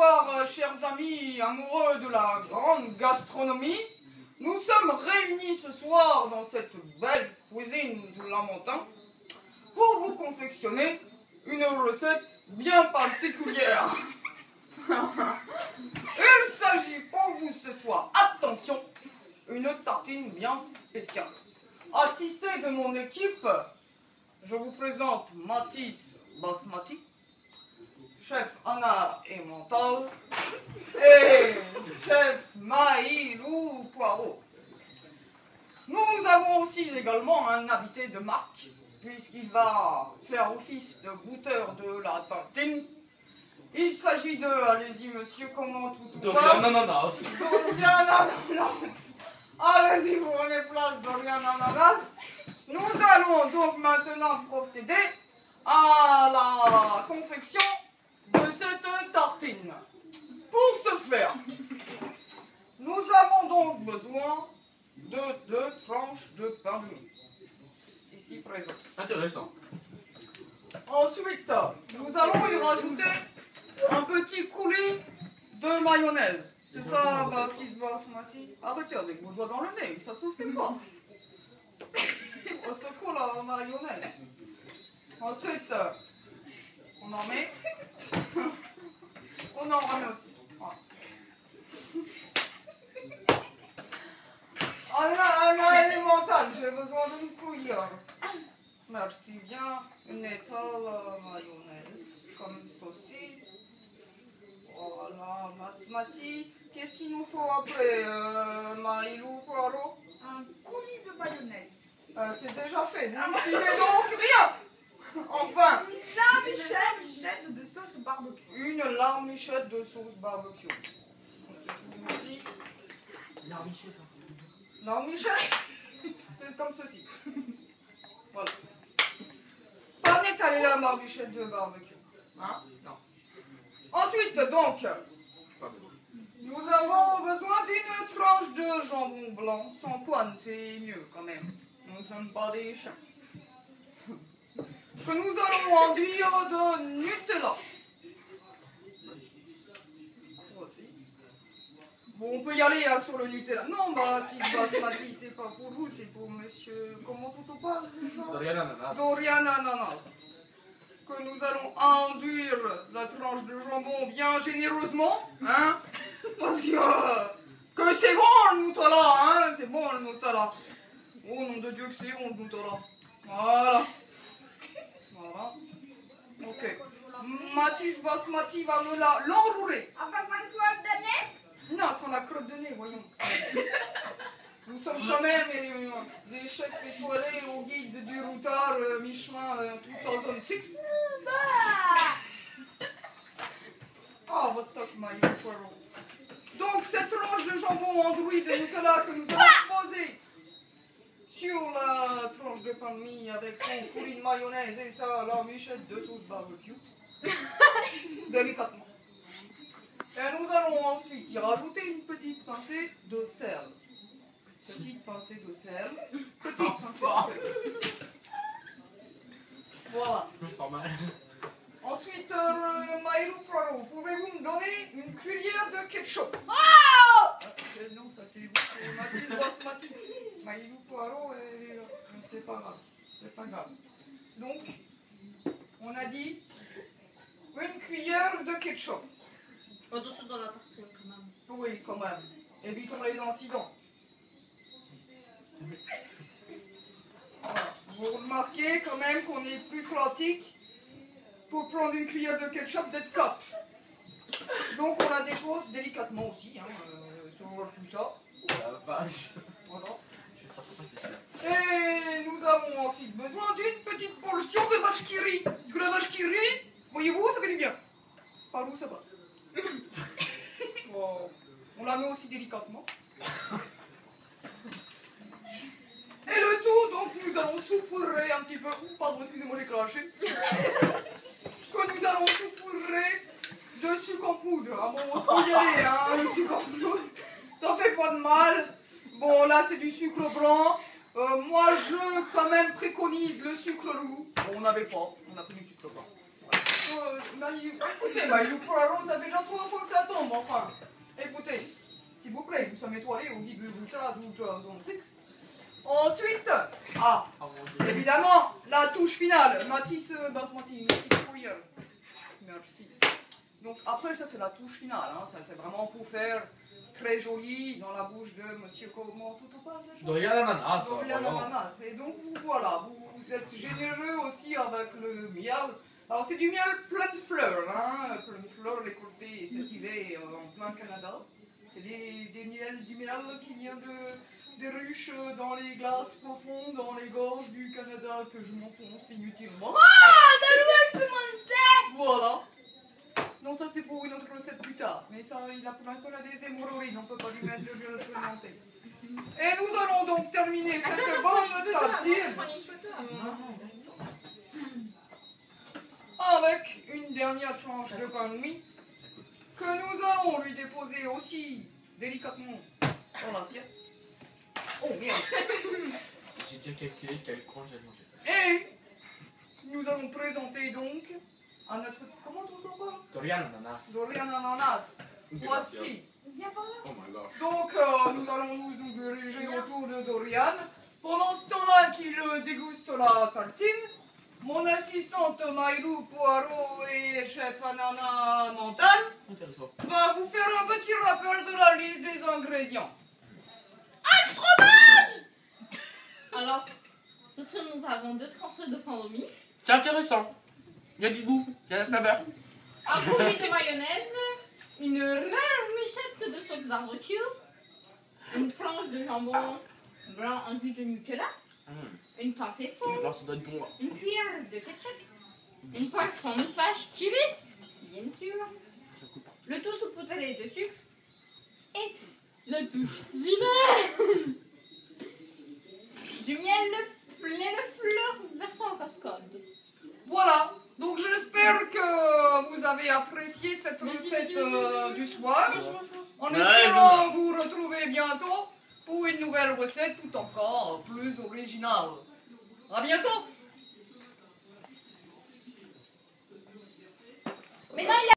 soir, chers amis amoureux de la grande gastronomie, nous sommes réunis ce soir dans cette belle cuisine du Lamentin pour vous confectionner une recette bien particulière. Il s'agit pour vous ce soir, attention, une tartine bien spéciale. Assisté de mon équipe, je vous présente Mathis Basmati, chef Anna et Mental, et chef Maïlou Poirot. Nous avons aussi également un invité de marque, puisqu'il va faire office de goûteur de la tartine. Il s'agit de, allez-y monsieur, comment tout va? Dorian Ananas. Dorian Ananas. Allez-y, vous prenez place, Dorian Ananas. Nous allons donc maintenant procéder à la confection de cette tartine. Pour ce faire, nous avons donc besoin de 2 tranches de pain de mie, ici présent. Intéressant. Ensuite, nous allons y rajouter un petit coulis de mayonnaise. C'est ça, Baptiste Basmati? Arrêtez avec vos doigts dans le nez, ça ne suffit pas. On secoue la mayonnaise. Ensuite, on en met. On en remet aussi. Voilà. Un élémental, j'ai besoin d'une cuillère. Merci bien. Une étale mayonnaise, comme ceci. Voilà, Basmati. Qu'est-ce qu'il nous faut après, Maïlou Poirot? Un coulis de mayonnaise. C'est déjà fait. Vous ne suivez donc rien. Enfin. Une larmichette de sauce barbecue. Une larmichette de sauce barbecue. Larmichette. Larmichette, c'est comme ceci. Voilà. Pas n'étaler la larmichette de barbecue. Hein? Non. Ensuite, donc, nous avons besoin d'une tranche de jambon blanc, sans poigne, c'est mieux quand même. Nous ne sommes pas des chiens. Que nous allons enduire de Nutella. Voici. Bon, on peut y aller hein, sur le Nutella. Non, Mathis Basmati, c'est pas pour vous, c'est pour monsieur... Comment tout parle déjà? Dorian Ananas. Dorian Ananas. Que nous allons enduire la tranche de jambon bien généreusement, hein? Parce que c'est bon le Nutella, hein? C'est bon le Nutella. Oh nom de Dieu que c'est bon le Nutella. Voilà. Voilà. Ok. Mathis Basmati va me l'enrouler. Avec ma crotte de nez? Non, sans la crotte de nez, voyons. Nous sommes quand même des chefs étoilés au guide du routard Michelin 2006. Ah, votre top, Maïlou Poirot. Donc, cette tranche de jambon enduit de Nutella que nous allons poser sur la tranche de pain de mie avec son coulis de mayonnaise et sa larmichette de sauce barbecue. Délicatement. Et nous allons ensuite y rajouter une petite pincée de sel. Petite pincée de sel. Petite pincée de sel. Voilà. Je me sens mal. Ensuite, Maïlou Poirot, pouvez-vous me donner une cuillère de ketchup? Non, ça c'est Mathis Basmati. Maïlou Poirot, c'est pas grave. C'est pas grave. Donc, on a dit une cuillère de ketchup. Au-dessous dans la tartine quand même. Oui, quand même. Évitons les incidents. Voilà. Vous remarquez quand même qu'on est plus pratique pour prendre une cuillère de ketchup d'escape. Donc on la dépose délicatement aussi, hein, sur tout ça. Oh la vache. Voilà. Je vais sortir passer ça. Et nous avons ensuite besoin d'une petite portion de vache qui rit. Parce que la vache qui rit, voyez-vous, ça fait du bien. Par où ça passe? Bon, on la met aussi délicatement. Et le tout, donc nous allons saupoudrer un petit peu. Pardon, excusez-moi, j'ai craché. Que nous allons saupoudrer de sucre en poudre. Ah bon, on peut y aller, hein, le sucre en poudre. Ça fait pas de mal. Bon, là, c'est du sucre blanc. Moi, je, quand même, préconise le sucre roux. Bon, on n'avait pas. On a pris du sucre blanc. Voilà. écoutez, Maïlou Poirot, ça fait déjà 3 fois que ça tombe, enfin. Écoutez, s'il vous plaît, nous sommes étoilés au guide de zone 6. Ensuite, Oh mon dieu. évidemment, la touche finale. Matisse Basmati, petite couille. Merci. Donc après, ça c'est la touche finale. Hein. Ça c'est vraiment pour faire très joli dans la bouche de Monsieur comment tout au pas la chose. Dorian Ananas. Dorian Voilà. Ananas. Et donc voilà, vous êtes généreux aussi avec le miel. Alors c'est du miel plein de fleurs, hein, plein de fleurs récoltées cet hiver en plein Canada. C'est du miel qui vient des ruches dans les glaces profondes, dans les gorges du Canada que je m'enfonce inutilement. Voilà. Non, ça c'est pour une autre recette plus tard. Mais ça, il a pour l'instant il a des hémorroïdes, on ne peut pas lui mettre de miel fermenté. Et nous allons donc terminer cette bonne tartine avec une dernière tranche de pain de mie que nous allons lui déposer aussi délicatement dans l'assiette. Oh merde! J'ai déjà calculé quel coin j'ai mangé. Et nous allons présenter donc à notre... Comment on parle? Dorian Ananas. Dorian Ananas. Voici. Viens par là. Oh my gosh. Donc nous allons nous diriger autour de Dorian. Pendant ce temps-là qu'il déguste la tartine, mon assistante Maïlou Poirot et chef Anana Mental Intéressant. va vous faire un petit rappel de la liste des ingrédients. Alors, ce soir, nous avons 2 tranches de pain de mie, C'est intéressant. Il y a du goût, il y a la saveur. un coulis de mayonnaise, une rare michette de sauce barbecue, une tranche de jambon blanc enduit de Nutella, une pincée de sel, Non, ça doit être bon là. une cuillère de ketchup, une poisson vache qui bien sûr, le tout saupoudré de sucre et la touche finale. Du miel plein de fleurs versant en cascade. Voilà, donc j'espère que vous avez apprécié cette recette du soir. En espérant vous retrouver bientôt pour une nouvelle recette tout encore plus originale. À bientôt! Mais non, il a